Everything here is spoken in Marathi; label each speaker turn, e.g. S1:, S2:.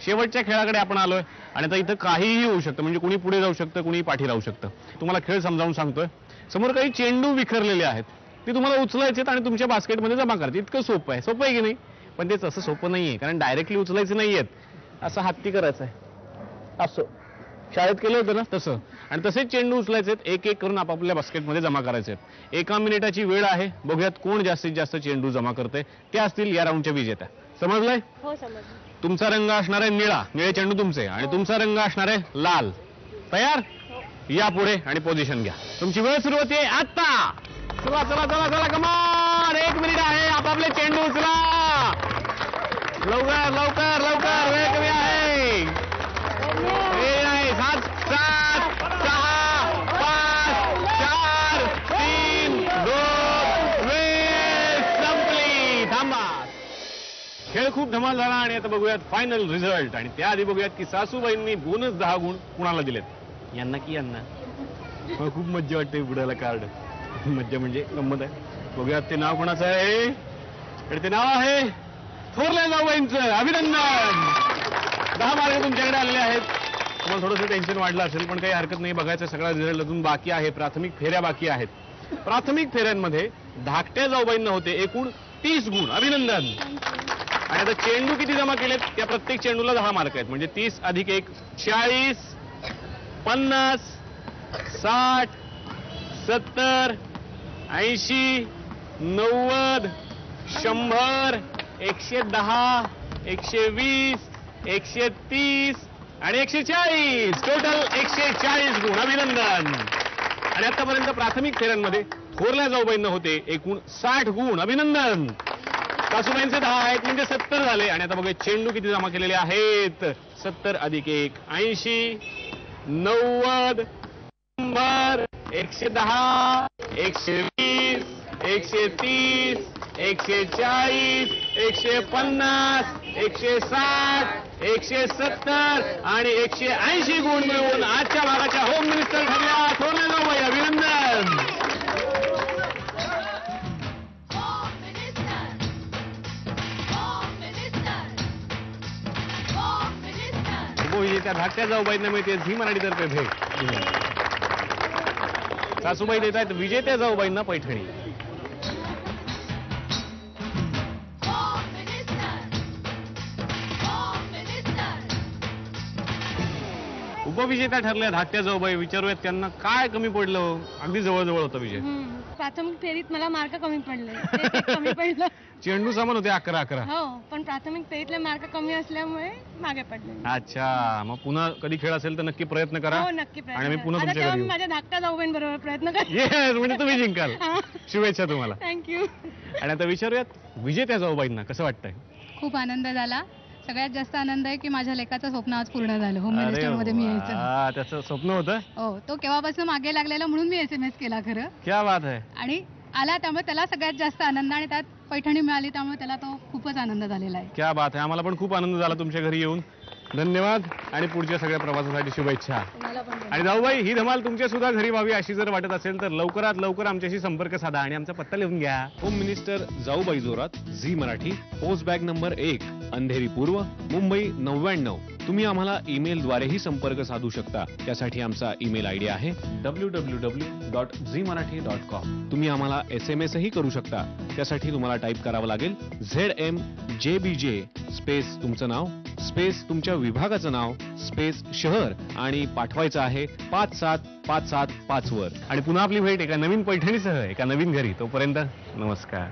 S1: शेवटच्या खेळाकडे आपण आलोय आणि आता इथं काहीही होऊ शकतं, म्हणजे कुणी पुढे जाऊ शकतं, कुणी पाठी राहू शकतं. तुम्हाला खेळ समजावून सांगतोय. समोर काही चेंडू विखरलेले आहेत, ते तुम्हाला उचलायचे आणि तुमच्या बास्केटमध्ये जमा करायचे. इतकं सोपं आहे. सोपं आहे की नाही? पण तेच असं सोपं नाहीये, कारण डायरेक्टली उचलायचे नाहीयेत. असं हत्ती करायचं आहे, असं शाळेत केलं होतं ना तसं. आणि तसेच चेंडू उचलायचे, एक एक करून आपापल्या बास्केटमध्ये जमा करायचे. 1 मिनिटाची वेळ आहे. बघूयात कोण जास्तीत जास्त चेंडू जमा करते. ते असतील या राऊंडच्या विजेत्या. समजलंय?
S2: हो समजलं.
S1: तुमचा रंग असणार आहे निळा, निळे चेंडू तुमचे, आणि तुमचा रंग असणार आहे लाल. तयार? या पुढे आणि पोझिशन घ्या. तुमची वेळ सुरू होते आता. चला चला चला चला, कमान. 1 मिनिट आहे. आपापले चेंडू उचला. लवकर लवकर लवकर, वेळ कमी आहे. 7 7 6 5 4 3 2 वेळ संपली. थांबा. खेळ खूप धमाल झाला आणि आता बघूयात फायनल रिझल्ट. आणि त्याआधी बघूयात की सासूबाईंनी बोनस 10 गुण कुणाला दिलेत. यांना की यांना? खूप मज्जा वाटते बुडाला कार्ड. मज्जा म्हणजे गंमत आहे. बघूयात ते नाव कोणाचं आहे. आणि ते नाव आहे थोरल्या जाऊबाईंचं. अभिनंदन. 10 मार्क तुमच्याकडे आलेले आहेत. तुम्हाला थोडंसं टेन्शन वाढलं असेल, पण काही हरकत नाही. बघायचं सगळा रिझल्ट अजून बाकी आहे. प्राथमिक फेऱ्या बाकी आहेत. प्राथमिक फेऱ्यांमध्ये धाकट्या जाऊबाईंना होते एकूण 30 गुण. अभिनंदन. आणि आता चेंडू किती जमा केलेत? त्या प्रत्येक चेंडूला 10 मार्क आहेत, म्हणजे 30 अधिक 1 40 50 60 70 80 90 100 110 120 130 आणि 140. टोटल 140 गुण. अभिनंदन. आणि आतापर्यंत प्राथमिक फेऱ्यांमध्ये थोरल्या जाऊबाईंना होते एकूण 60 गुण. अभिनंदन. सासूबाईंचे 10 आहेत, म्हणजे 70 झाले. आणि आता बघा चेंडू किती जमा केलेले आहेत. 70 अधिक 1 80 90 100 110 120 130 140 150 160 170 आणि 180 गुण मिळवून आजच्या भागाच्या होम मिनिस्टर ठरल्या थोरल्या जाऊबाई. अभिनंदन. त्या धाकट्या जाऊबाईंना मिळते झी मराठीतर्फे भेट. सासूबाई देत आहेत विजेत्या जाऊबाईंना पैठणी. उपविजेत्या ठरल्या धाकट्या जाऊबाई. विचारूयात त्यांना काय कमी पडलं. अगदी जवळजवळ होतं विजय.
S2: प्राथमिक फेरीत मला मार्क कमी पडले. कमी पडलं.
S1: चेंडू सामान होते 11-11.
S2: हो, पण प्राथमिक फेरीतले मार्क कमी असल्यामुळे मागे पडले.
S1: अच्छा, मग पुन्हा कधी खेळ असेल तर नक्की प्रयत्न करा.
S2: हो, नक्की प्रयत्न.
S1: आणि मी पुन्हा तुमच्या घरी
S2: माझ्या धाकट्या जाऊबाईंबरोबर प्रयत्न करेन.
S1: येस, म्हणजे तुम्ही जिंकाल. शुभेच्छा तुम्हाला.
S2: थँक्यू.
S1: आणि आता विचारूयात विजेत्या जाऊबाईंना कसं वाटतंय.
S3: खूप आनंद झाला. सगळ्यात जास्त आनंद आहे की माझ्या लेकाचं स्वप्न आज पूर्ण झालं. होम मिनिस्टर मध्ये मी यायचं.
S1: त्याचं स्वप्न होतं.
S3: हो, तो केव्हापासून मागे लागलेला म्हणून मी SMS केला खरं.
S1: क्या बात आहे.
S3: आणि आला, त्यामुळे त्याला सगळ्यात जास्त आनंद. आणि त्यात पैठणी मिळाली त्यामुळे त्याला तो खूपच आनंद झालेला आहे.
S1: क्या बात आहे. आम्हाला पण खूप आनंद झाला तुमच्या घरी येऊन. धन्यवाद आणि पुढच्या सगळ्या प्रवासासाठी शुभेच्छा. आणि जाऊबाई, ही धमाल तुमच्या सुद्धा घरी व्हावी अशी जर वाटत असेल तर लवकरात लवकर आमच्याशी संपर्क साधा आणि आमचा पत्ता लिहून घ्या. Home minister Jaubai Jorat, Zee Marathi, post bag number 1, Andheri पूर्व, मुंबई 99. तुम्ही आम्हाला ईमेलद्वारेही संपर्क साधू शकता. त्यासाठी आमचा ईमेल आयडी आहे www.zmarathi.com. तुम्ही आम्हाला SMS ही करू शकता. त्यासाठी तुम्हाला टाईप करावं लागेल ZMJBJ स्पेस तुमचं नाव स्पेस तुमच्या विभागाचं नाव स्पेस शहर आणि पाठवायचं आहे 57575 वर. आणि पुन्हा आपली भेट एका नवीन पैठणीसह एका नवीन घरी. तोपर्यंत नमस्कार.